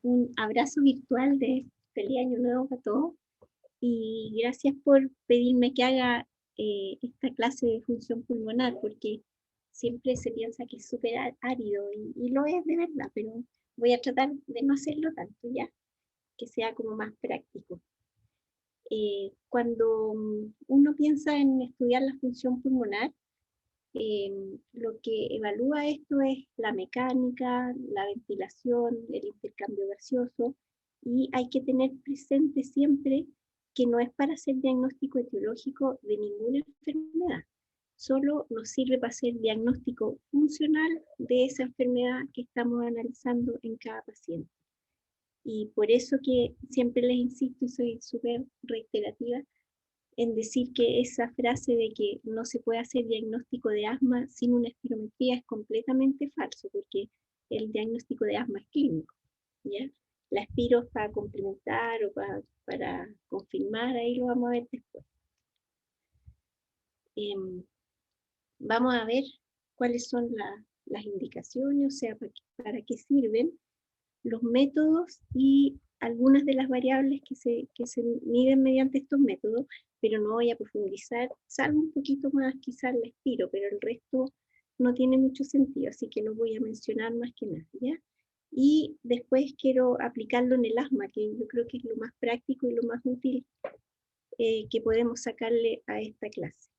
un abrazo virtual de feliz año nuevo para todos y gracias por pedirme que haga esta clase de función pulmonar, porque siempre se piensa que es súper árido y lo es de verdad, pero voy a tratar de no hacerlo tanto ya, que sea como más práctico. Cuando uno piensa en estudiar la función pulmonar, lo que evalúa esto es la mecánica, la ventilación, el intercambio gaseoso, y hay que tener presente siempre que no es para hacer diagnóstico etiológico de ninguna enfermedad, solo nos sirve para hacer diagnóstico funcional de esa enfermedad que estamos analizando en cada paciente. Y por eso que siempre les insisto y soy súper reiterativa en decir que esa frase de que no se puede hacer diagnóstico de asma sin una espirometría es completamente falso, porque el diagnóstico de asma es clínico, ¿ya? La espiro es para complementar o para confirmar, ahí lo vamos a ver después. Vamos a ver cuáles son las indicaciones, o sea, para qué sirven los métodos y algunas de las variables que se miden mediante estos métodos, pero no voy a profundizar, salvo un poquito más quizás la espiro, pero el resto no tiene mucho sentido, así que lo voy a mencionar más que nada, ¿ya? Y después quiero aplicarlo en el asma, que yo creo que es lo más práctico y lo más útil que podemos sacarle a esta clase.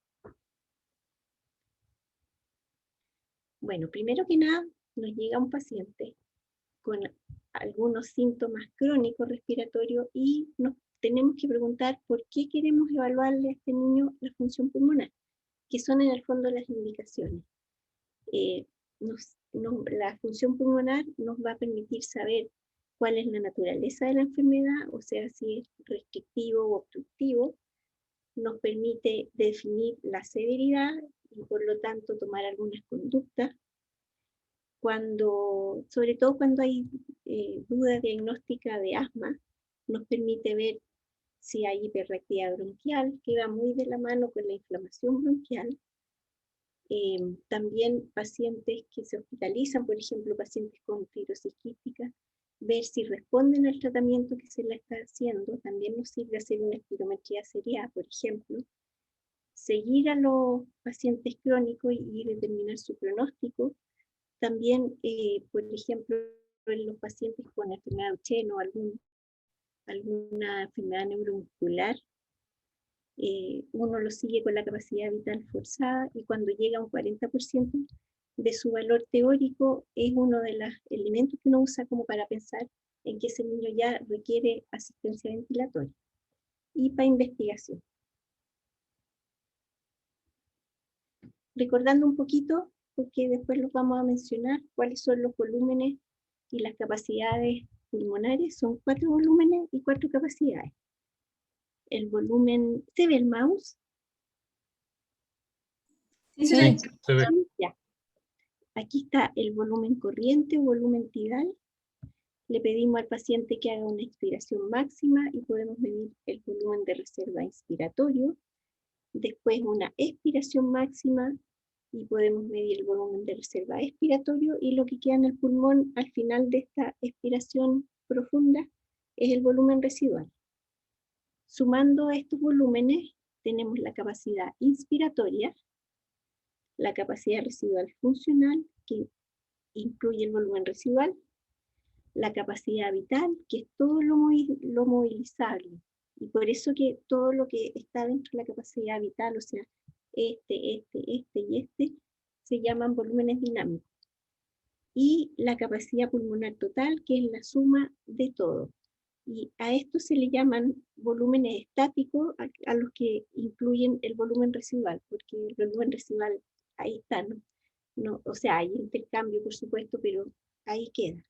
Bueno, primero que nada, nos llega un paciente con algunos síntomas crónicos respiratorios y nos tenemos que preguntar por qué queremos evaluarle a este niño la función pulmonar, que son en el fondo las indicaciones. La función pulmonar nos va a permitir saber cuál es la naturaleza de la enfermedad, o sea, si es restrictivo o obstructivo, nos permite definir la severidad y por lo tanto tomar algunas conductas. Sobre todo cuando hay duda diagnóstica de asma, nos permite ver si hay hiperreactividad bronquial, que va muy de la mano con la inflamación bronquial. También pacientes que se hospitalizan, por ejemplo, pacientes con fibrosis quística, ver si responden al tratamiento que se le está haciendo. También nos sirve hacer una espirometría seriada, por ejemplo. Seguir a los pacientes crónicos y determinar su pronóstico. También, por ejemplo, en los pacientes con enfermedad de Duchenne o alguna enfermedad neuromuscular, uno lo sigue con la capacidad vital forzada y cuando llega a un 40% de su valor teórico es uno de los elementos que uno usa como para pensar en que ese niño ya requiere asistencia ventilatoria. Y para investigación. Recordando un poquito, porque después los vamos a mencionar, cuáles son los volúmenes y las capacidades pulmonares. Son 4 volúmenes y 4 capacidades. El volumen, ¿se ve el mouse? Sí, se ve. Se ve. Ya. Aquí está el volumen corriente o volumen tidal. Le pedimos al paciente que haga una inspiración máxima y podemos medir el volumen de reserva inspiratorio. Después una expiración máxima y podemos medir el volumen de reserva expiratorio y lo que queda en el pulmón al final de esta expiración profunda es el volumen residual. Sumando a estos volúmenes tenemos la capacidad inspiratoria, la capacidad residual funcional que incluye el volumen residual, la capacidad vital que es todo lo movilizable y por eso que todo lo que está dentro de la capacidad vital, o sea, este y este, se llaman volúmenes dinámicos. Y la capacidad pulmonar total, que es la suma de todo. Y a esto se le llaman volúmenes estáticos, a los que incluyen el volumen residual, porque el volumen residual ahí está, ¿no? O sea, hay intercambio, por supuesto, pero ahí queda.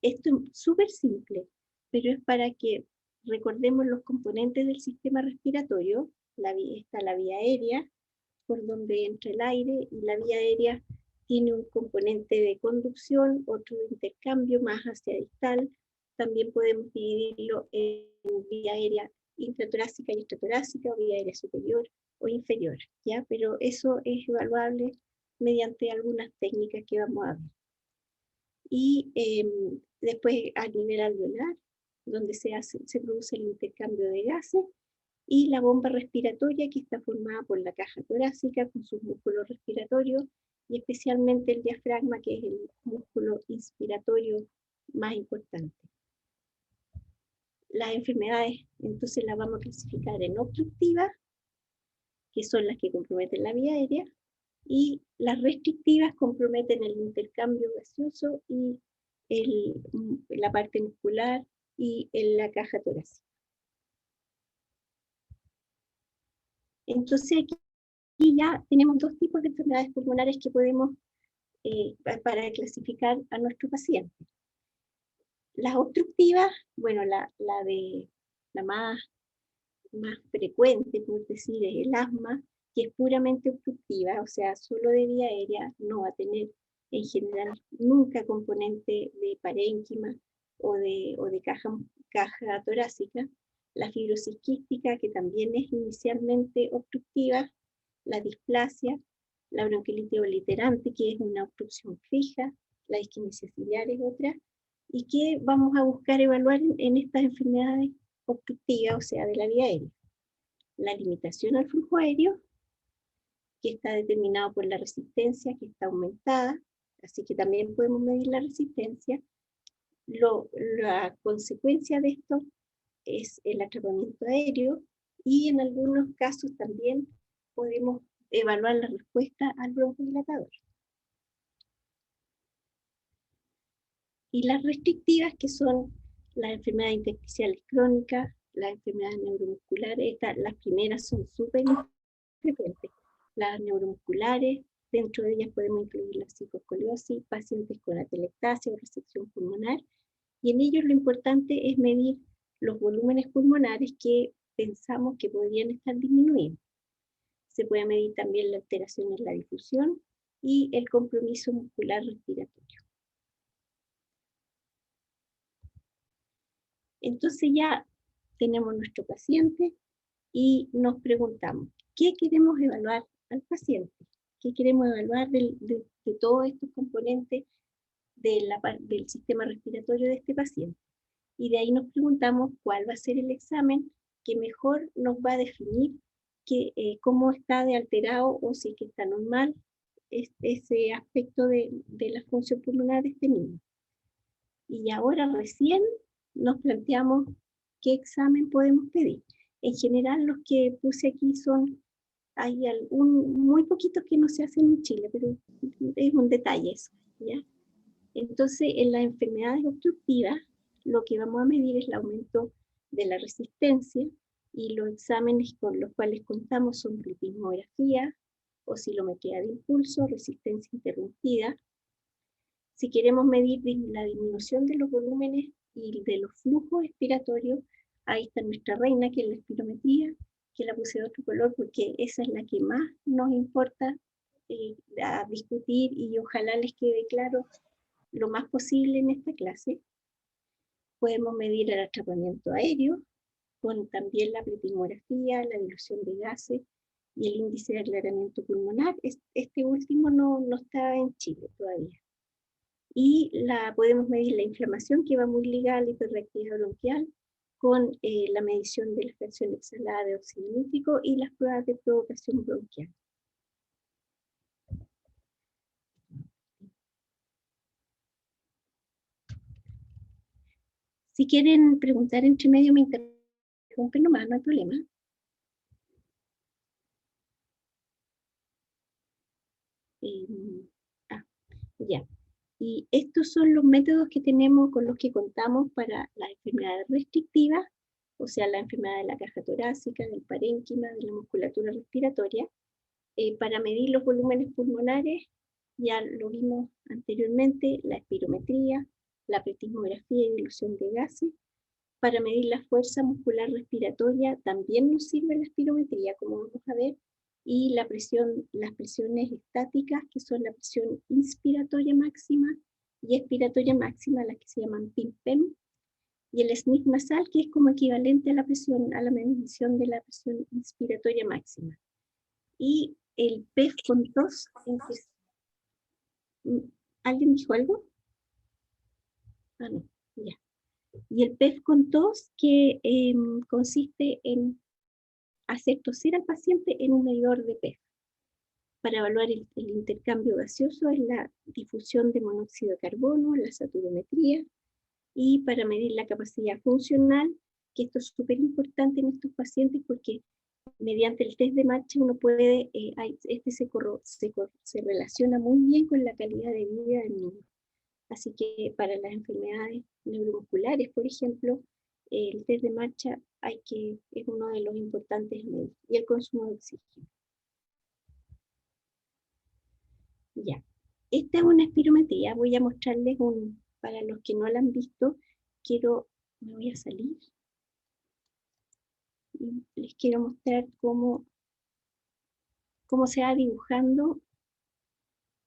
Esto es súper simple, pero es para que recordemos los componentes del sistema respiratorio. Está la vía aérea, por donde entra el aire, y la vía aérea tiene un componente de conducción, otro de intercambio más hacia distal. También podemos dividirlo en vía aérea intratorácica y extratorácica, o vía aérea superior o inferior, ¿ya? Pero eso es evaluable mediante algunas técnicas que vamos a ver. y después a nivel alveolar, donde se produce el intercambio de gases, y la bomba respiratoria, que está formada por la caja torácica con sus músculos respiratorios, y especialmente el diafragma, que es el músculo inspiratorio más importante. Las enfermedades, entonces, las vamos a clasificar en obstructivas, que son las que comprometen la vía aérea, y las restrictivas comprometen el intercambio gaseoso y la parte muscular y la caja torácica. Entonces aquí ya tenemos dos tipos de enfermedades pulmonares que podemos para clasificar a nuestro paciente. Las obstructivas, bueno, la más frecuente, por decir, es el asma, que es puramente obstructiva, o sea, solo de vía aérea, no va a tener en general nunca componente de parénquima o de caja torácica. La fibrosis quística, que también es inicialmente obstructiva, la displasia, la bronquiolitis obliterante, que es una obstrucción fija, la isquemia ciliar es otra, y que vamos a buscar evaluar en estas enfermedades obstructivas, o sea, de la vía aérea. La limitación al flujo aéreo, que está determinado por la resistencia, que está aumentada, así que también podemos medir la resistencia. La consecuencia de esto es el atrapamiento aéreo, y en algunos casos también podemos evaluar la respuesta al broncodilatador. Y las restrictivas, que son las enfermedades intersticiales crónicas, las enfermedades neuromusculares, las primeras son súper frecuentes. Las neuromusculares, dentro de ellas podemos incluir la psicoescoliosis, pacientes con atelectasia o resección pulmonar, y en ellos lo importante es medir los volúmenes pulmonares que pensamos que podrían estar disminuidos. Se puede medir también la alteración en la difusión y el compromiso muscular respiratorio. Entonces ya tenemos nuestro paciente y nos preguntamos, ¿qué queremos evaluar al paciente? ¿Qué queremos evaluar de todos estos componentes del sistema respiratorio de este paciente? Y de ahí nos preguntamos cuál va a ser el examen que mejor nos va a definir cómo está de alterado o si es que está normal ese aspecto de la función pulmonar de este niño. Y ahora recién nos planteamos qué examen podemos pedir. En general los que puse aquí hay muy poquitos que no se hacen en Chile, pero es un detalle eso, ¿ya? Entonces, en las enfermedades obstructivas, lo que vamos a medir es el aumento de la resistencia, y los exámenes con los cuales contamos son ritmografía, oscilometría de impulso, resistencia interrumpida. Si queremos medir la disminución de los volúmenes y de los flujos expiratorios, ahí está nuestra reina, que es la espirometría, que la puse de otro color porque esa es la que más nos importa a discutir, y ojalá les quede claro lo más posible en esta clase. Podemos medir el atrapamiento aéreo, con también la pletimografía, la dilución de gases y el índice de aclaramiento pulmonar. Este último no está en Chile todavía. Y podemos medir la inflamación, que va muy ligada a la hiperreactividad bronquial, con la medición de la fracción exhalada de óxido nítrico y las pruebas de provocación bronquial. Si quieren preguntar entre medio, me interrumpen nomás, no hay problema. Ya. Y estos son los métodos que tenemos, con los que contamos para las enfermedades restrictivas, o sea, la enfermedad de la caja torácica, del parénquima, de la musculatura respiratoria. Para medir los volúmenes pulmonares, ya lo vimos anteriormente, la espirometría, la pletismografía y dilución de gases. Para medir la fuerza muscular respiratoria también nos sirve la espirometría, como vamos a ver, y las presiones estáticas, que son la presión inspiratoria máxima y expiratoria máxima, las que se llaman PIM-PEM, y el sniff nasal, que es como equivalente a la medición de la presión inspiratoria máxima. Y el PEF con tos, ¿alguien dijo algo? no, ya. Y el PEF con tos, que consiste en hacer toser al paciente en un medidor de PEF. Para evaluar el intercambio gaseoso es la difusión de monóxido de carbono, la saturometría, y para medir la capacidad funcional, que esto es súper importante en estos pacientes porque mediante el test de marcha uno puede, se relaciona muy bien con la calidad de vida del niño. Así que para las enfermedades neuromusculares, por ejemplo, el test de marcha es uno de los importantes medios, y el consumo de oxígeno. Ya, esta es una espirometría, voy a mostrarles para los que no la han visto, me voy a salir, y les quiero mostrar cómo se va dibujando,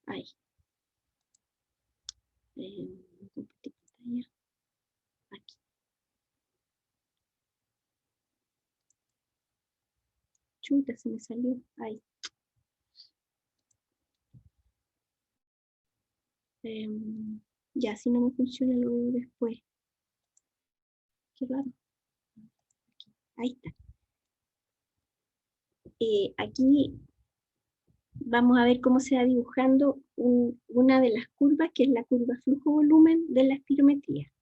ahí, aquí. Chuta, se me salió, ahí. Ya, si no me funciona lo veo después. Qué raro. Ahí está. Aquí vamos a ver cómo se va dibujando una de las curvas, que es la curva flujo-volumen de la espirometría.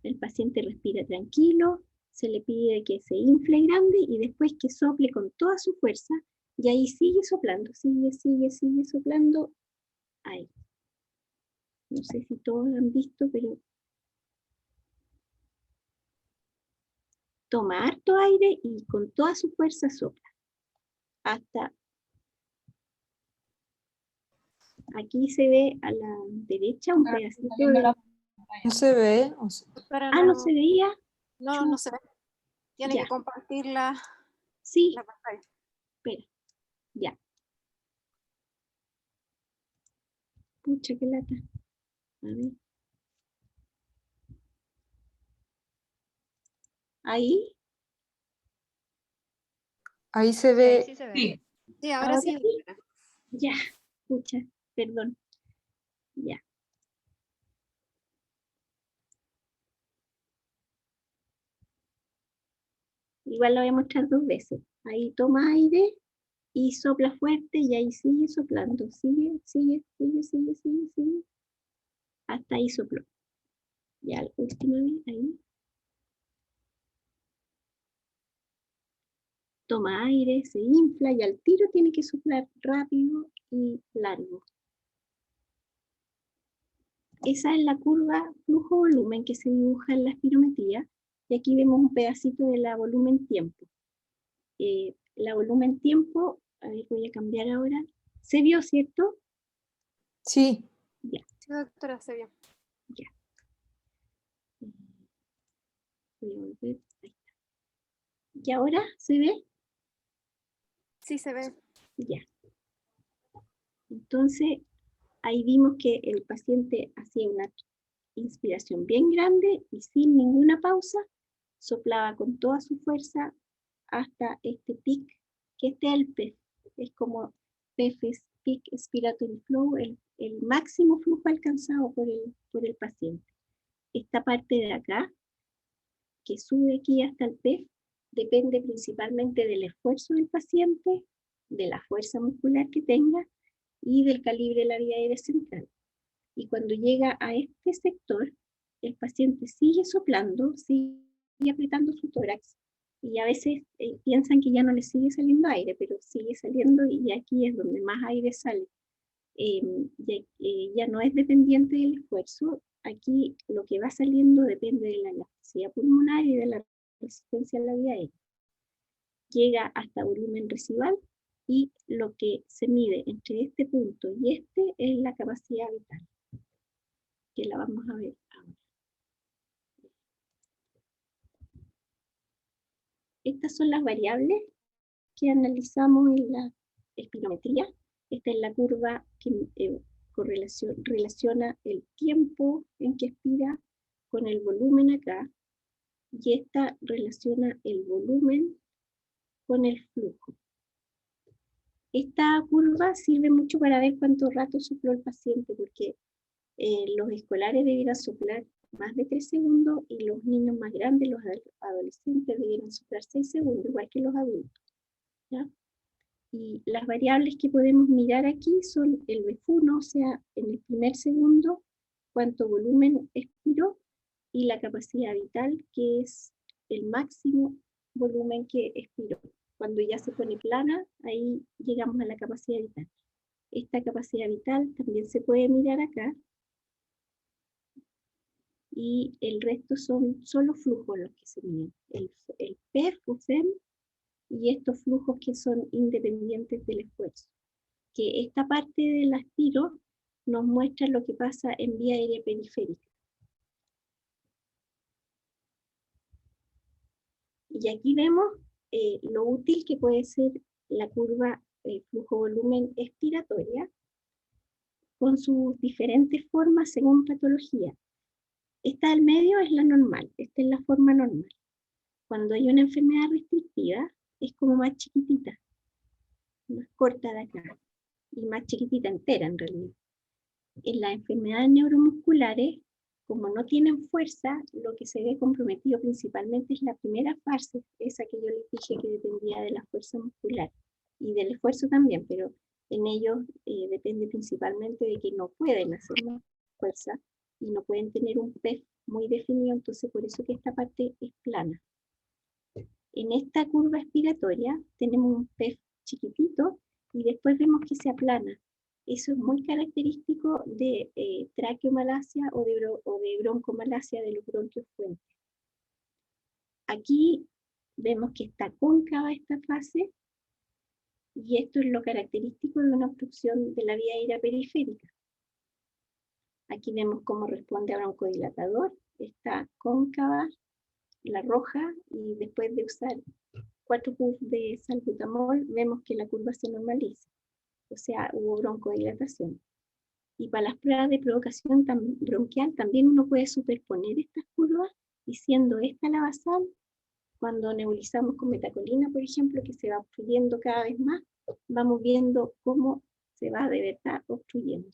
El paciente respira tranquilo, se le pide que se infle grande y después que sople con toda su fuerza, y ahí sigue soplando, sigue soplando. Ahí. No sé si todos lo han visto, pero toma harto aire y con toda su fuerza sopla. Hasta aquí se ve a la derecha un pedacito de... No se ve. No se veía. No, no se ve. Tiene Ya. que compartir la pantalla. Espera, ya. Pucha, qué lata. A ver. Ahí. Ahí se ve. Sí, se ve. Sí, ahora sí. Ya, pucha, perdón. Ya. Igual lo voy a mostrar 2 veces. Ahí toma aire y sopla fuerte y ahí sigue soplando. Sigue. Hasta ahí sopló. Ya, la última vez, ahí. Toma aire, se infla y al tiro tiene que soplar rápido y largo. Esa es la curva flujo-volumen que se dibuja en la espirometría, y aquí vemos un pedacito de la volumen-tiempo. La volumen-tiempo, a ver, voy a cambiar ahora. ¿Se vio, cierto? Sí. Ya. Sí, doctora, se vio. Ya. Voy a volver. Ahí está. ¿Y ahora se ve? Sí, se ve. Ya. Entonces, ahí vimos que el paciente hacía una inspiración bien grande y sin ninguna pausa, soplaba con toda su fuerza hasta este peak, que este es el PEF, es como PEF es Peak Expiratory Flow, el máximo flujo alcanzado por el paciente. Esta parte de acá, que sube aquí hasta el PEF, depende principalmente del esfuerzo del paciente, de la fuerza muscular que tenga y del calibre de la vía aérea central. Y cuando llega a este sector, el paciente sigue soplando, sigue apretando su tórax, y a veces piensan que ya no le sigue saliendo aire, pero sigue saliendo y aquí es donde más aire sale. Ya no es dependiente del esfuerzo, aquí lo que va saliendo depende de la elasticidad pulmonar y de la resistencia a la vía aérea. Llega hasta volumen residual y lo que se mide entre este punto y este es la capacidad vital, que la vamos a ver ahora. Estas son las variables que analizamos en la espirometría. Esta es la curva que relaciona el tiempo en que expira con el volumen acá, y esta relaciona el volumen con el flujo. Esta curva sirve mucho para ver cuánto rato sopló el paciente, porque los escolares debieran soplar más de 3 segundos y los niños más grandes, los adolescentes, debieran soplar 6 segundos, igual que los adultos, ¿ya? Y las variables que podemos mirar aquí son el BF1, o sea, en el primer segundo, cuánto volumen expiró, y la capacidad vital, que es el máximo volumen que expiró. Cuando ya se pone plana, ahí llegamos a la capacidad vital. Esta capacidad vital también se puede mirar acá, y el resto son solo flujos los que se miden. El PEF, UFEM, y estos flujos que son independientes del esfuerzo. Que esta parte del aspiro nos muestra lo que pasa en vía aérea periférica. Y aquí vemos lo útil que puede ser la curva flujo-volumen expiratoria con sus diferentes formas según patología. Esta del medio es la normal, esta es la forma normal. Cuando hay una enfermedad restrictiva, es como más chiquitita, más corta de acá, y más chiquitita entera en realidad. En las enfermedades neuromusculares, como no tienen fuerza, lo que se ve comprometido principalmente es la primera fase, esa que yo les dije que dependía de la fuerza muscular, y del esfuerzo también, pero en ellos depende principalmente de que no pueden hacer más fuerza, y no pueden tener un PEF muy definido, entonces por eso que esta parte es plana. En esta curva expiratoria tenemos un PEF chiquitito y después vemos que se aplana. Eso es muy característico de traqueomalacia o de broncomalacia de los bronquios fuentes. Aquí vemos que está cóncava esta fase, y esto es lo característico de una obstrucción de la vía aérea periférica. Aquí vemos cómo responde a broncodilatador, está cóncava, la roja, y después de usar 4 puffs de salbutamol, vemos que la curva se normaliza, o sea, hubo broncodilatación. Y para las pruebas de provocación bronquial también uno puede superponer estas curvas, y siendo esta la basal, cuando nebulizamos con metacolina, por ejemplo, que se va obstruyendo cada vez más, vamos viendo cómo se va de verdad obstruyendo.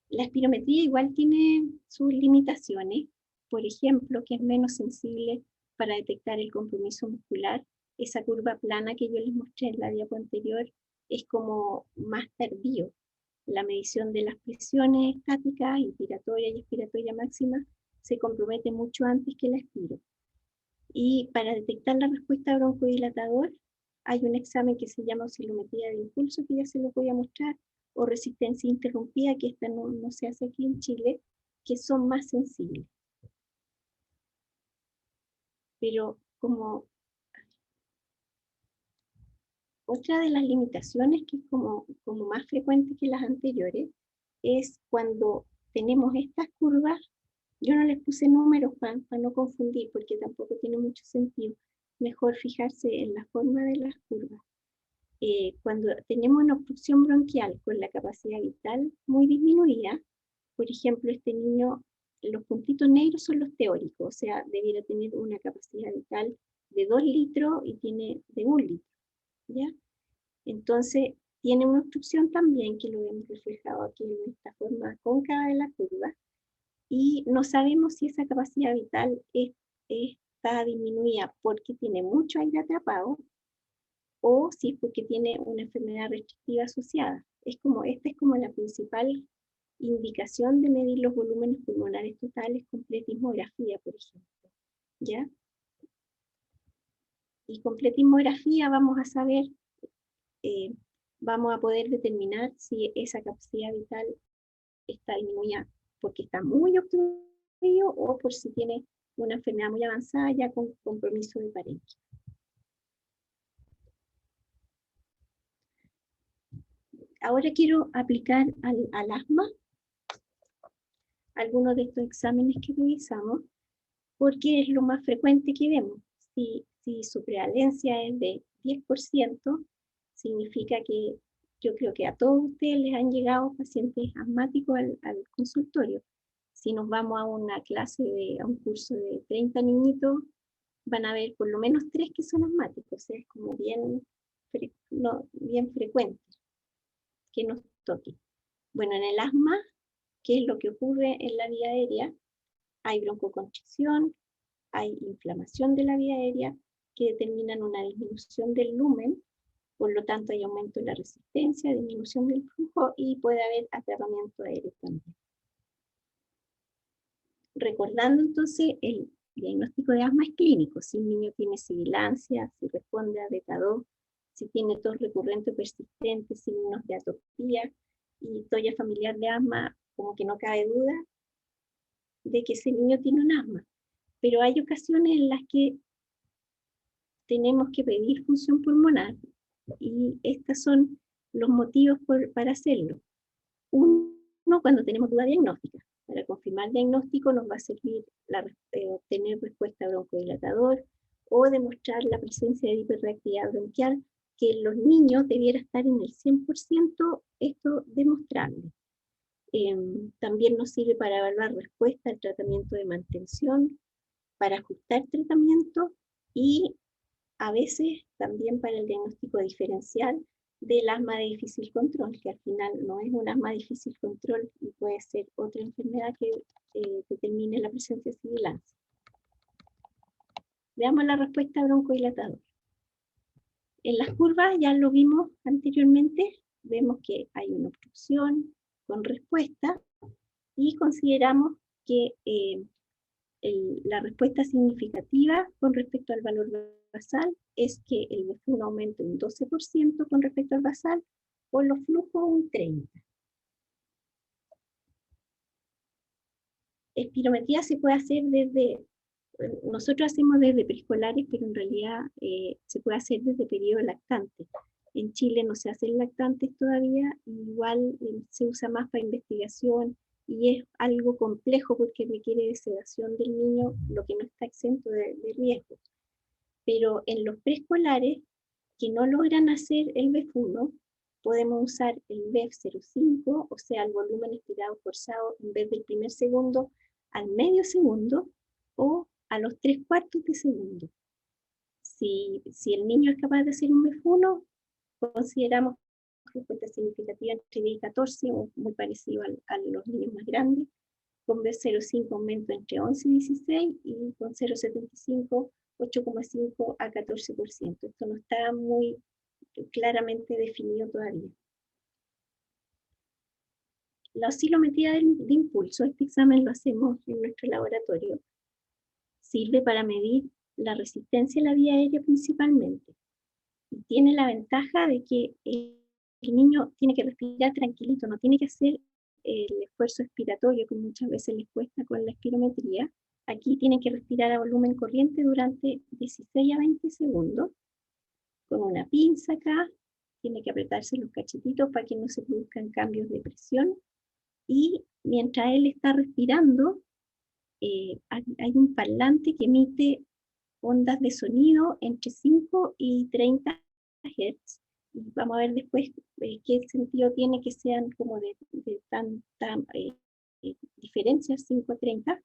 La espirometría igual tiene sus limitaciones, por ejemplo, que es menos sensible para detectar el compromiso muscular. Esa curva plana que yo les mostré en la diapo anterior es como más tardío. La medición de las presiones estáticas, inspiratoria y expiratoria máxima, se compromete mucho antes que la espiro. Y para detectar la respuesta broncodilatador, hay un examen que se llama oscilometría de impulso, que ya se lo voy a mostrar, o resistencia interrumpida, que esta no se hace aquí en Chile, que son más sensibles. Pero como otra de las limitaciones, que es como más frecuente que las anteriores, es cuando tenemos estas curvas. Yo no les puse números para no confundir, porque tampoco tiene mucho sentido. Mejor fijarse en la forma de las curvas. Cuando tenemos una obstrucción bronquial con la capacidad vital muy disminuida, por ejemplo, este niño, los puntitos negros son los teóricos, o sea, debiera tener una capacidad vital de 2 litros y tiene de 1 litro, ¿ya? Entonces, tiene una obstrucción también, que lo vemos reflejado aquí en esta forma cóncava de la curva, y no sabemos si esa capacidad vital está disminuida porque tiene mucho aire atrapado, o si es porque tiene una enfermedad restrictiva asociada. Esta es como la principal indicación de medir los volúmenes pulmonares totales con pletismografía, por ejemplo, ¿ya? Y con pletismografía vamos a saber, vamos a poder determinar si esa capacidad vital está disminuida porque está muy obstruido, o por si tiene una enfermedad muy avanzada ya con compromiso de parénquima. Ahora quiero aplicar al asma algunos de estos exámenes que revisamos, porque es lo más frecuente que vemos. Si su prevalencia es de 10%, significa que yo creo que a todos ustedes les han llegado pacientes asmáticos al consultorio. Si nos vamos a una clase, a un curso de 30 niñitos, van a haber por lo menos 3 que son asmáticos, o sea, es como bien frecuente que nos toque. Bueno, en el asma, ¿qué es lo que ocurre en la vía aérea? Hay broncoconstricción, hay inflamación de la vía aérea que determinan una disminución del lumen, por lo tanto hay aumento de la resistencia, disminución del flujo y puede haber atrapamiento aéreo también. Recordando entonces, el diagnóstico de asma es clínico, si un niño tiene sibilancia, si responde a beta 2, si tiene tos recurrente o persistente, signos de atopía y historia familiar de asma, como que no cabe duda de que ese niño tiene un asma. Pero hay ocasiones en las que tenemos que pedir función pulmonar y estos son los motivos para hacerlo. Uno, cuando tenemos duda diagnóstica. Para confirmar el diagnóstico nos va a servir obtener respuesta broncodilatador o demostrar la presencia de hiperreactividad bronquial, que en los niños debiera estar en el 100%, esto demostrable. También nos sirve para evaluar respuesta al tratamiento de mantención, para ajustar tratamiento y a veces también para el diagnóstico diferencial del asma de difícil control, que al final no es un asma de difícil control y puede ser otra enfermedad que determine la presencia de sibilancia. Veamos la respuesta broncodilatadora. En las curvas ya lo vimos anteriormente, vemos que hay una obstrucción con respuesta y consideramos que la respuesta significativa con respecto al valor basal es que el B1 aumente un 12% con respecto al basal, o los flujos un 30%. Espirometría se puede hacer nosotros hacemos desde preescolares, pero en realidad se puede hacer desde periodo lactante. En Chile no se hacen lactantes todavía, igual se usa más para investigación, y es algo complejo porque requiere de sedación del niño, lo que no está exento de riesgo. Pero en los preescolares que no logran hacer el BEF1, podemos usar el BEF05, o sea, el volumen expirado forzado, en vez del primer segundo, al medio segundo, o a los 3/4 de segundo. Si el niño es capaz de hacer un BEF1, consideramos respuesta significativa entre 10 y 14, o muy parecido a los niños más grandes. Con B05 aumento entre 11 y 16, y con 0,75, 8,5 a 14%. Esto no está muy claramente definido todavía. La oscilometría de impulso, este examen lo hacemos en nuestro laboratorio, sirve para medir la resistencia a la vía aérea principalmente. Y tiene la ventaja de que el niño tiene que respirar tranquilito, no tiene que hacer el esfuerzo expiratorio que muchas veces les cuesta con la espirometría. Aquí tienen que respirar a volumen corriente durante 16 a 20 segundos, con una pinza acá, tiene que apretarse los cachetitos para que no se produzcan cambios de presión, y mientras él está respirando, hay un parlante que emite ondas de sonido entre 5 y 30 Hz, y vamos a ver después qué sentido tiene que sean como de tanta diferencias, 5 a 30.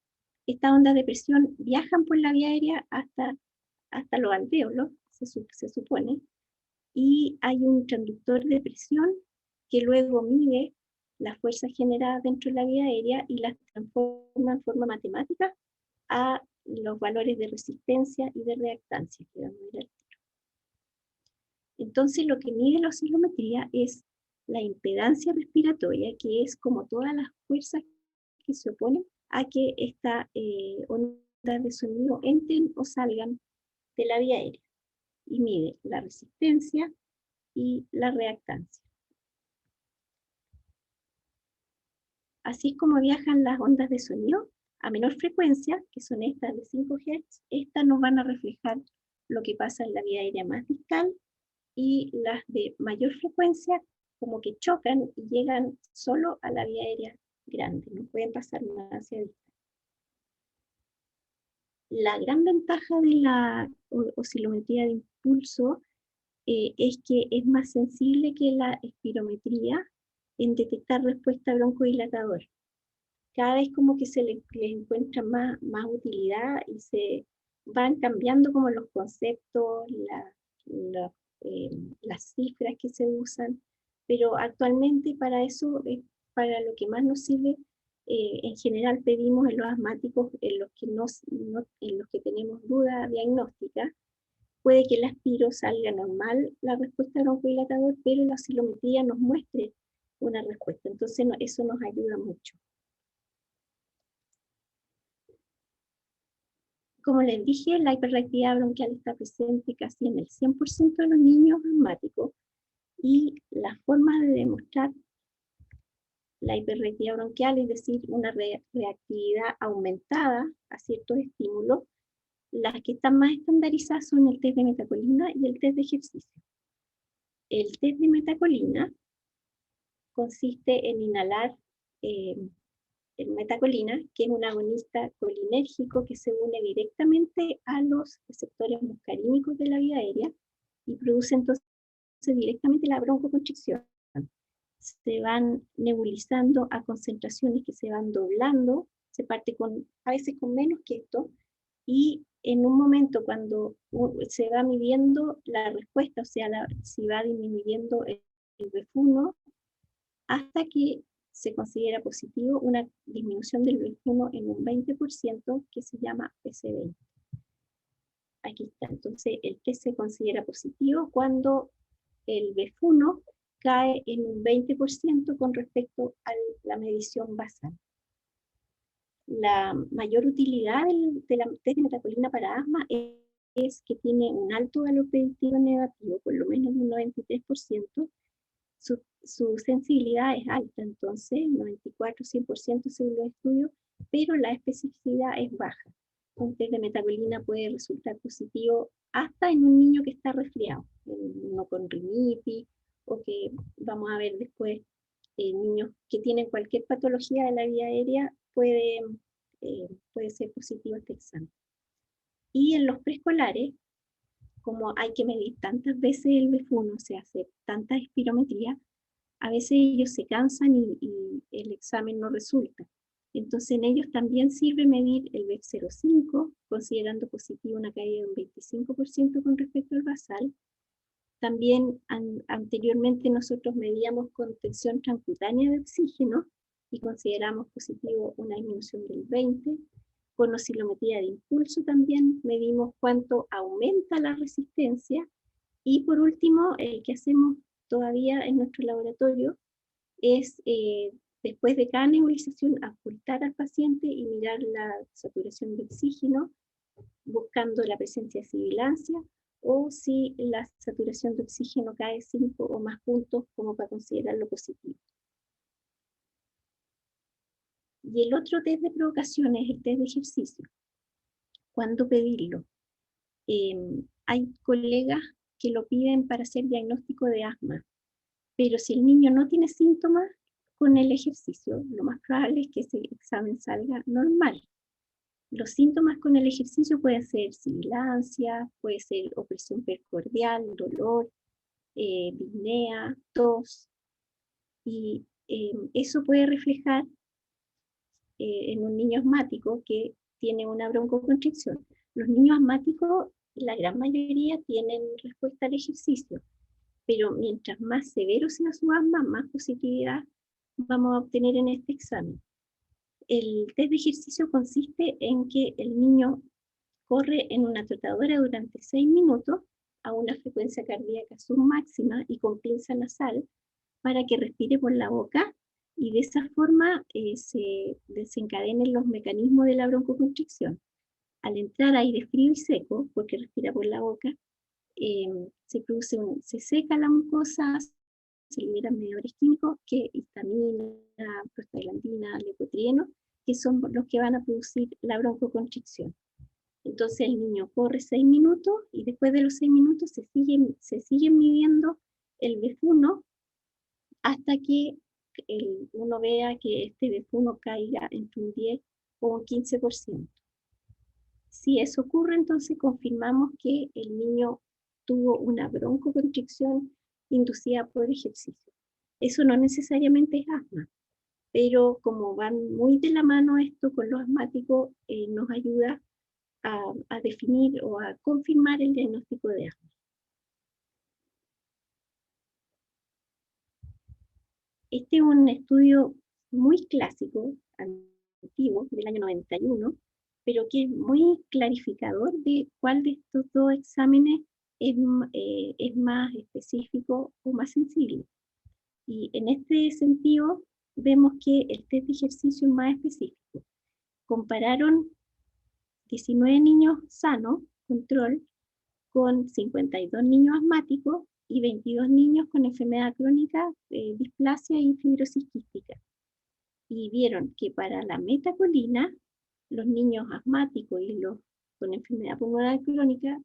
Estas ondas de presión viajan por la vía aérea hasta los alvéolos, se supone, y hay un transductor de presión que luego mide las fuerzas generadas dentro de la vía aérea y las transforma en forma matemática a los valores de resistencia y de reactancia que vamos a ver. Entonces lo que mide la oscilometría es la impedancia respiratoria, que es como todas las fuerzas que se oponen a que estas ondas de sonido entren o salgan de la vía aérea, y mide la resistencia y la reactancia. Así es como viajan las ondas de sonido a menor frecuencia, que son estas de 5 Hz. Estas nos van a reflejar lo que pasa en la vía aérea más distal, y las de mayor frecuencia como que chocan y llegan solo a la vía aérea grande, no pueden pasar más hacia distal. La gran ventaja de la oscilometría de impulso es que es más sensible que la espirometría en detectar respuesta broncodilatadora. Cada vez como que se le encuentra más utilidad, y se van cambiando como los conceptos, las cifras que se usan, pero actualmente para eso es para lo que más nos sirve. En general pedimos en los asmáticos, en los que tenemos duda diagnóstica, puede que el aspiro salga normal la respuesta broncodilatador, pero la oscilometría nos muestre una respuesta. Entonces eso nos ayuda mucho. Como les dije, la hiperreactividad bronquial está presente casi en el 100% de los niños asmáticos, y la forma de demostrar la hiperreactividad bronquial, es decir, una reactividad aumentada a ciertos estímulos, las que están más estandarizadas son el test de metacolina y el test de ejercicio. El test de metacolina consiste en inhalar el metacolina, que es un agonista colinérgico que se une directamente a los receptores muscarínicos de la vía aérea y produce entonces directamente la broncoconstricción. Se van nebulizando a concentraciones que se van doblando, se parte a veces con menos que esto, y en un momento cuando se va midiendo la respuesta, o sea, si va disminuyendo el BF1, hasta que se considera positivo una disminución del BF1 en un 20%, que se llama PC20. Aquí está, entonces el test se considera positivo cuando el BF1 cae en un 20% con respecto a la medición basal. La mayor utilidad de la test de metacolina para asma es que tiene un alto valor predictivo negativo, por lo menos un 93%. Su sensibilidad es alta, entonces 94-100% según los estudios, pero la especificidad es baja. Un test de metacolina puede resultar positivo hasta en un niño que está resfriado, uno con rinitis, o que vamos a ver después, niños que tienen cualquier patología de la vía aérea, puede ser positivo este examen. Y en los preescolares, como hay que medir tantas veces el BF1, se hace tanta espirometría, a veces ellos se cansan y el examen no resulta. Entonces en ellos también sirve medir el BF05, considerando positivo una caída de un 25% con respecto al basal. También anteriormente nosotros medíamos contención transcutánea de oxígeno y consideramos positivo una disminución del 20%. Con oscilometría de impulso también medimos cuánto aumenta la resistencia. Y por último, el que hacemos todavía en nuestro laboratorio es, después de cada nebulización, auscultar al paciente y mirar la saturación de oxígeno, buscando la presencia de sibilancia, o si la saturación de oxígeno cae 5 o más puntos, como para considerarlo positivo. Y el otro test de provocación es el test de ejercicio. ¿Cuándo pedirlo? Hay colegas que lo piden para hacer diagnóstico de asma, pero si el niño no tiene síntomas, con el ejercicio lo más probable es que ese examen salga normal. Los síntomas con el ejercicio pueden ser sibilancia, puede ser opresión pericordial, dolor, disnea, tos, y eso puede reflejar en un niño asmático que tiene una broncoconstricción. Los niños asmáticos, la gran mayoría, tienen respuesta al ejercicio, pero mientras más severo sea su asma, más positividad vamos a obtener en este examen. El test de ejercicio consiste en que el niño corre en una trotadora durante 6 minutos a una frecuencia cardíaca submáxima y con pinza nasal para que respire por la boca, y de esa forma se desencadenen los mecanismos de la broncoconstricción. Al entrar aire frío y seco, porque respira por la boca, se seca la mucosa, se liberan mediadores químicos, que histamina, prostaglandina, leucotrieno, que son los que van a producir la broncoconstricción. Entonces el niño corre 6 minutos y después de los 6 minutos se siguen midiendo el BF1 hasta que uno vea que este BF1 caiga entre un 10 o un 15%. Si eso ocurre, entonces confirmamos que el niño tuvo una broncoconstricción inducida por ejercicio. Eso no necesariamente es asma, pero como van muy de la mano esto con los asmáticos, nos ayuda a definir o a confirmar el diagnóstico de asma. Este es un estudio muy clásico, antiguo, del año 91, pero que es muy clarificador de cuál de estos dos exámenes es más específico o más sensible. Y en este sentido, vemos que el test de ejercicio es más específico. Compararon 19 niños sanos, control, con 52 niños asmáticos y 22 niños con enfermedad crónica, displasia y fibrosis quística. Y vieron que para la metacolina, los niños asmáticos y los con enfermedad pulmonar crónica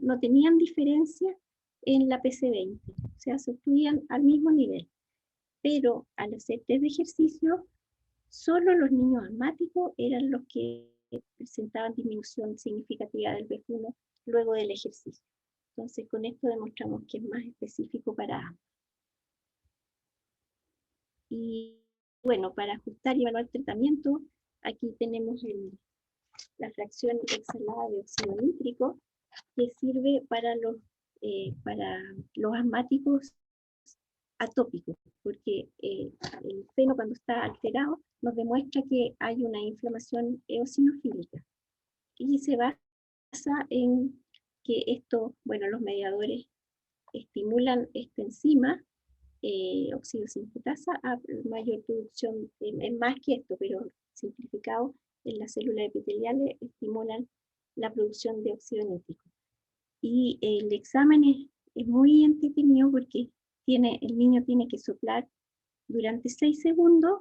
no tenían diferencia en la PC20, o sea, se obtuvieron al mismo nivel. Pero al hacer test de ejercicio, solo los niños asmáticos eran los que presentaban disminución significativa del B1 luego del ejercicio. Entonces, con esto demostramos que es más específico para asma. Y bueno, para ajustar y evaluar el tratamiento, aquí tenemos la fracción exhalada de óxido nítrico, que sirve para los asmáticos atópicos, porque el feno cuando está alterado nos demuestra que hay una inflamación eosinofílica. Y se basa en que los mediadores estimulan esta enzima, óxido sintetasa, a mayor producción, es más que esto, pero simplificado, en las células epiteliales estimulan la producción de óxido nítrico. Y el examen es muy entretenido porque el niño tiene que soplar durante 6 segundos,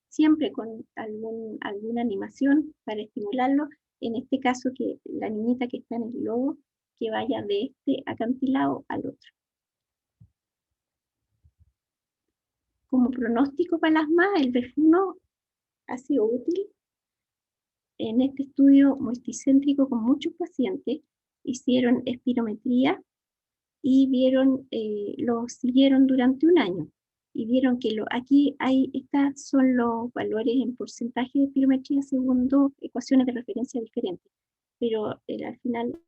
siempre con alguna animación para estimularlo. En este caso, que la niñita que está en el globo, que vaya de este acantilado al otro. Como pronóstico para el asma, el B1 ha sido útil. En este estudio multicéntrico con muchos pacientes, hicieron espirometría y lo siguieron durante un año. Y vieron que estas son los valores en porcentaje de espirometría según dos ecuaciones de referencia diferentes. Pero al final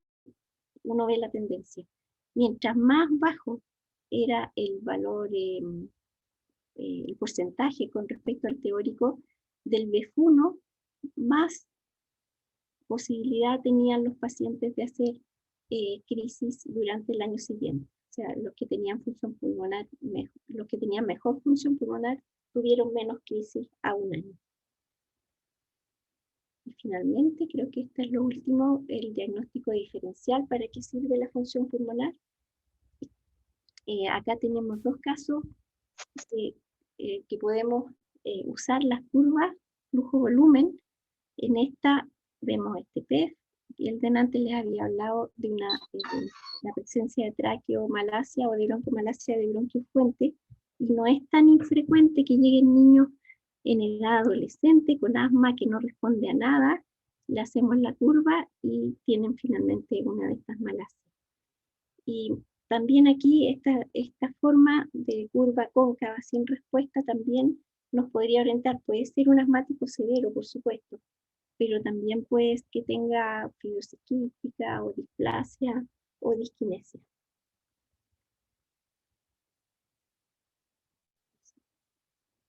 uno ve la tendencia. Mientras más bajo era el valor, el porcentaje con respecto al teórico del B1, más posibilidad tenían los pacientes de hacer crisis durante el año siguiente. O sea, los que tenían mejor función pulmonar tuvieron menos crisis a un año. Y finalmente, creo que esto es lo último, el diagnóstico diferencial. ¿Para qué sirve la función pulmonar? Acá tenemos dos casos que podemos usar las curvas flujo-volumen. En esta vemos este PEF, y el delante les había hablado de la presencia de traqueomalacia o de bronquiomalacia de bronquio fuente, y no es tan infrecuente que lleguen niños en edad adolescente con asma que no responde a nada, le hacemos la curva y tienen finalmente una de estas malacias. Y también aquí esta forma de curva cóncava sin respuesta también nos podría orientar. Puede ser un asmático severo, por supuesto, pero también puede que tenga fibrosis quística o displasia o disquinesia.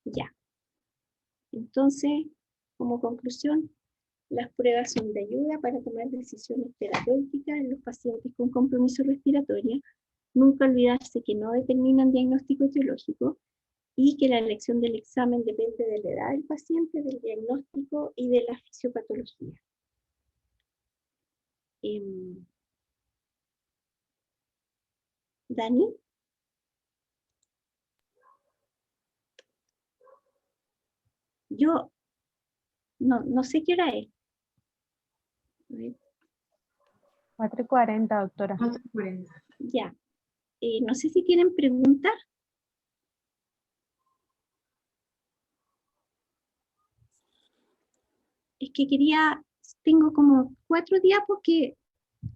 Ya. Entonces, como conclusión, las pruebas son de ayuda para tomar decisiones terapéuticas en los pacientes con compromiso respiratorio. Nunca olvidarse que no determinan diagnóstico etiológico y que la elección del examen depende de la edad del paciente, del diagnóstico y de la fisiopatología. Dani. Yo no sé qué hora es. 4:40, doctora. 4:40. Ya. No sé si quieren preguntar. Es que tengo como 4 diapos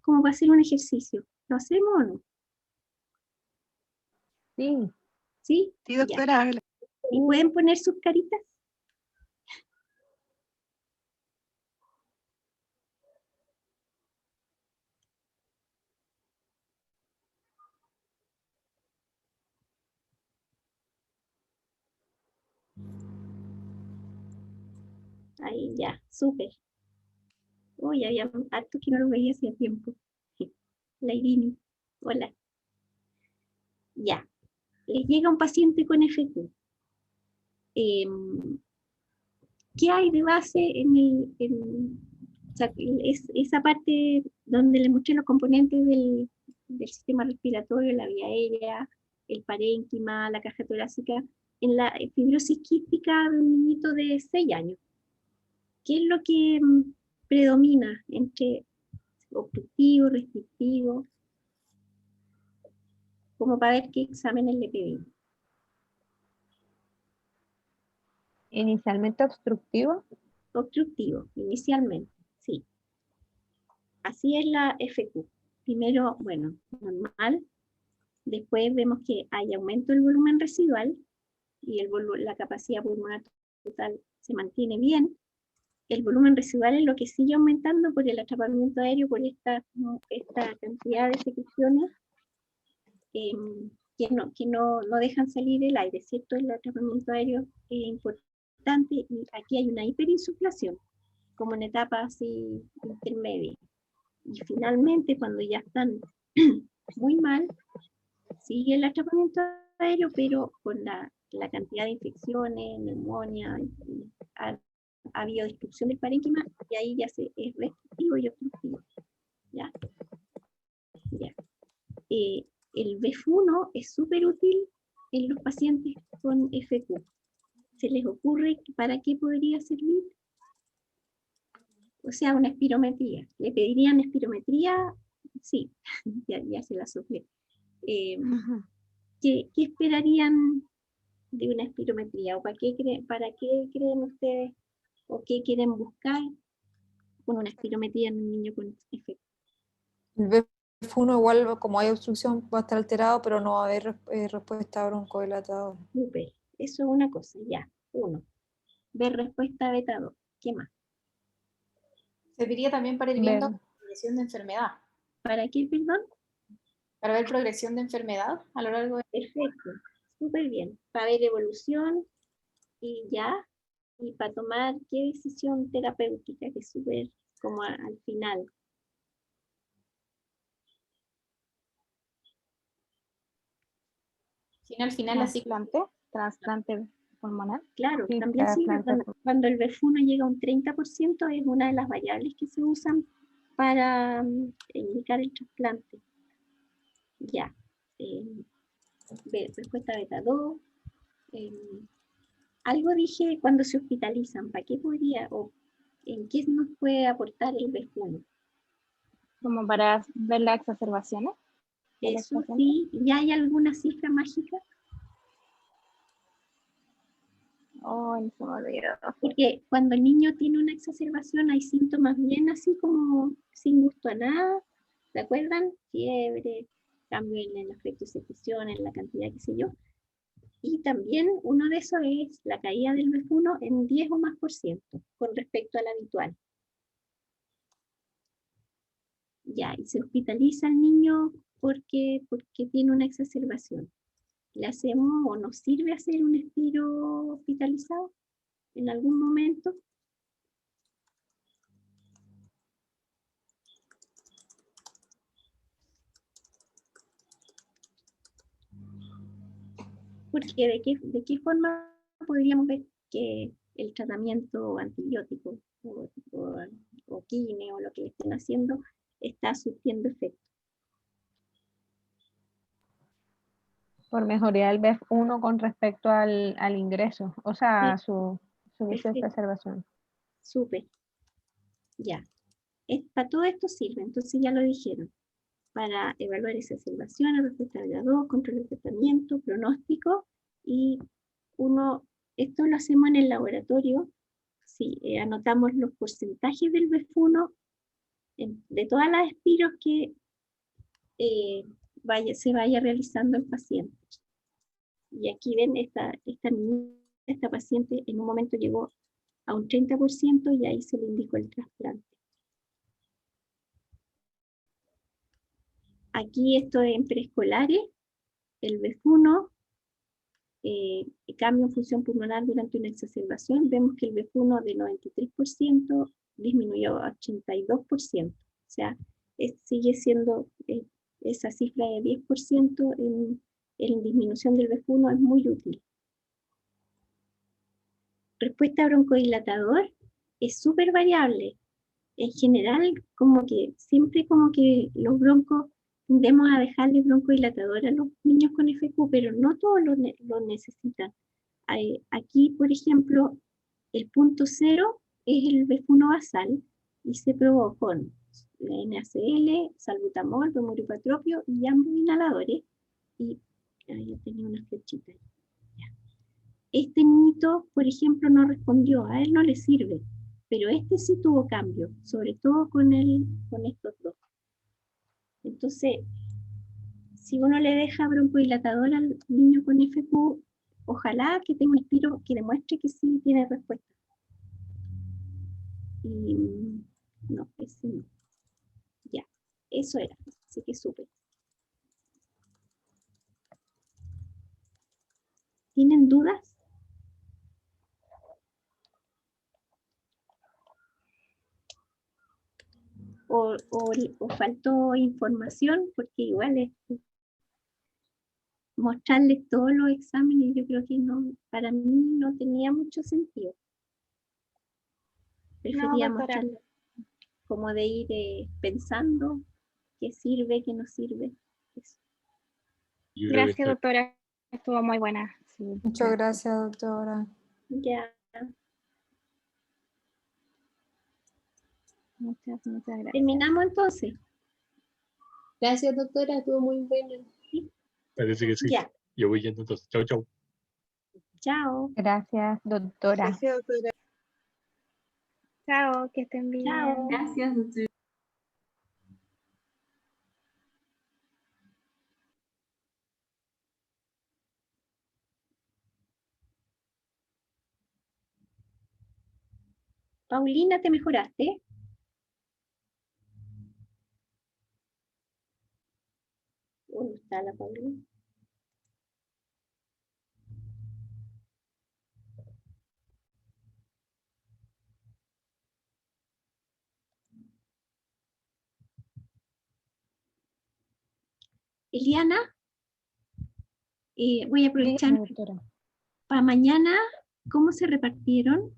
como para hacer un ejercicio. ¿Lo hacemos o no? Sí. ¿Sí? Sí, doctora. Ya. ¿Y pueden poner sus caritas? Ahí ya, súper. Uy, había harto que no lo veía hacía tiempo. La Irini, hola. Ya, les llega un paciente con FQ. ¿Qué hay de base o sea, esa parte donde les mostré los componentes del sistema respiratorio, la vía aérea, el parénquima, la caja torácica, en la fibrosis quística de un niñito de 6 años? ¿Qué es lo que predomina entre obstructivo, restrictivo? Como para ver qué exámenes le pedimos. Inicialmente obstructivo. Obstructivo, inicialmente, sí. Así es la FQ. Primero, bueno, normal. Después vemos que hay aumento del volumen residual y la capacidad pulmonar total se mantiene bien. El volumen residual es lo que sigue aumentando por el atrapamiento aéreo, por esta cantidad de secreciones que no dejan salir el aire, ¿cierto? El atrapamiento aéreo es importante y aquí hay una hiperinsuflación, como en etapa así intermedia. Y finalmente, cuando ya están muy mal, sigue el atrapamiento aéreo, pero con la cantidad de infecciones, neumonía, ha habido destrucción del parénquima, y ahí ya es restrictivo y obstructivo. ¿Ya? Ya. El BEF1 es súper útil en los pacientes con FQ. ¿Se les ocurre para qué podría servir? O sea, una espirometría. ¿Le pedirían espirometría? Sí, ya se la supe. ¿Qué esperarían de una espirometría? ¿O para qué creen ustedes? ¿O qué quieren buscar con una espirometría en un niño con FQ? El BF1 igual, como hay obstrucción, va a estar alterado, pero no va a haber respuesta broncodilatadora. Súper, eso es una cosa, ya. 1. Ver respuesta beta 2. ¿Qué más? Serviría también para ir viendo progresión de enfermedad. ¿Para qué, perdón? Para ver progresión de enfermedad a lo largo de... Perfecto, súper bien. Para ver evolución y ya, y para tomar qué decisión terapéutica, que es súper como al final. Al final así. Trasplante pulmonar. Claro, Sí, también sirve cuando el BEF1 llega a un 30%, es una de las variables que se usan para indicar el trasplante. Ya. Respuesta beta 2. Algo dije cuando se hospitalizan, ¿para qué podría o en qué nos puede aportar el BEF1? Como para ver las exacerbaciones. Eso sí, ¿ya hay alguna cifra mágica? Oh, no se me olvidó. Porque cuando el niño tiene una exacerbación hay síntomas bien así como sin gusto a nada, ¿se acuerdan? Fiebre, cambio en el afecto y secreción, en la cantidad, qué sé yo. Y también uno de esos es la caída del BEF1 en 10 o más % con respecto al habitual. Ya, y se hospitaliza al niño porque tiene una exacerbación. ¿Le hacemos o nos sirve hacer un espiro hospitalizado en algún momento? Porque ¿de qué forma podríamos ver que el tratamiento antibiótico o quine o lo que le estén haciendo está surtiendo efecto? Por mejoría del BEF1 con respecto al ingreso, o sea, Sí, su exacerbación. súper. Ya. Para todo esto sirve, entonces ya lo dijeron. Para evaluar exacerbaciones, respuesta a grado 2, control de tratamiento, pronóstico, y esto lo hacemos en el laboratorio. Sí, anotamos los porcentajes del BEF1 de todas las espiros que se vaya realizando el paciente. Y aquí ven esta paciente en un momento llegó a un 30% y ahí se le indicó el trasplante. Aquí esto es en preescolares, el BEF1 cambio en función pulmonar durante una exacerbación, vemos que el BF1 de 93% disminuyó a 82%. O sea, sigue siendo esa cifra de 10% en disminución del BF1 es muy útil. Respuesta broncodilatador es súper variable. En general, siempre los broncos tendemos a dejarle broncodilatador a los niños con FQ, pero no todos lo necesitan. Aquí, por ejemplo, el punto 0 es el BF1 basal y se probó con la NaCl, salbutamol, bromuripatropio y ambos inhaladores. Y yo tenía una flechita ahí. Este niñito, por ejemplo, no respondió, a él no le sirve, pero este sí tuvo cambio, sobre todo con estos dos. Entonces, si uno le deja broncodilatador al niño con FQ, ojalá que tenga un tiro que demuestre que sí tiene respuesta. Y no, ese no. Ya, eso era, así que supe. ¿Tienen dudas? O faltó información, porque igual es mostrarles todos los exámenes, yo creo que no, para mí no tenía mucho sentido. Prefería mostrarles como de ir pensando qué sirve, qué no sirve. Eso. Gracias, doctora. Estuvo muy buena. Sí, Muchas gracias, doctora. Ya, muchas gracias. terminamos entonces. Gracias, doctora, estuvo muy bueno. ¿Sí? Parece que sí. Ya. Yo voy yendo entonces. Chau, chau. Chao. Gracias, doctora. Gracias, doctora. Chao, que estén bien. Chao. Gracias, doctora. Paulina, ¿te mejoraste? ¿Dónde está la Paulina? Eliana, voy a aprovechar Dígame, doctora. para mañana, ¿cómo se repartieron?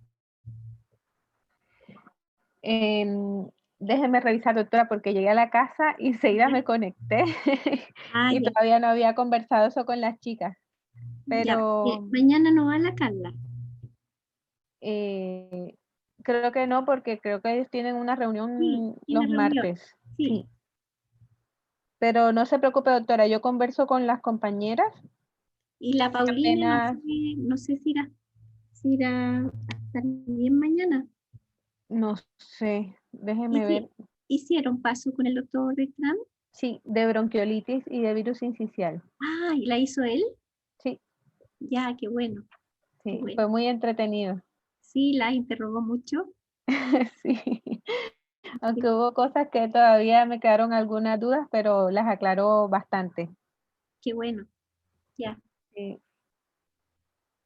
Déjeme revisar, doctora, porque llegué a la casa y enseguida me conecté y Ya. todavía no había conversado eso con las chicas. Pero mañana no va la Carla. creo que no, porque creo que ellos tienen una reunión Sí, los tiene reunión. martes. Sí. Pero no se preocupe, doctora, yo converso con las compañeras. Y la Paulina, apenas- no sé si irá a estar bien mañana. No sé, déjeme ver. ¿Hicieron paso con el doctor Beltrán? Sí, de bronquiolitis y de virus sincicial. Ah, ¿y la hizo él? Sí, Ya, qué bueno. sí, Bueno. fue muy entretenido. Sí, la interrogó mucho. Sí, aunque hubo cosas que todavía me quedaron algunas dudas, pero las aclaró bastante. Qué bueno. Ya. Sí.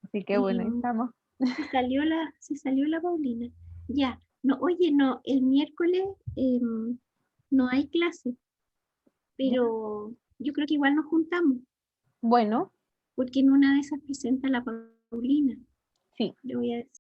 Así que bueno, ahí estamos. Se salió la Paulina. Ya. No, oye, no, el miércoles no hay clase, pero yo creo que igual nos juntamos, Bueno, porque en una de esas presenta la Paulina. sí. Le voy a decir.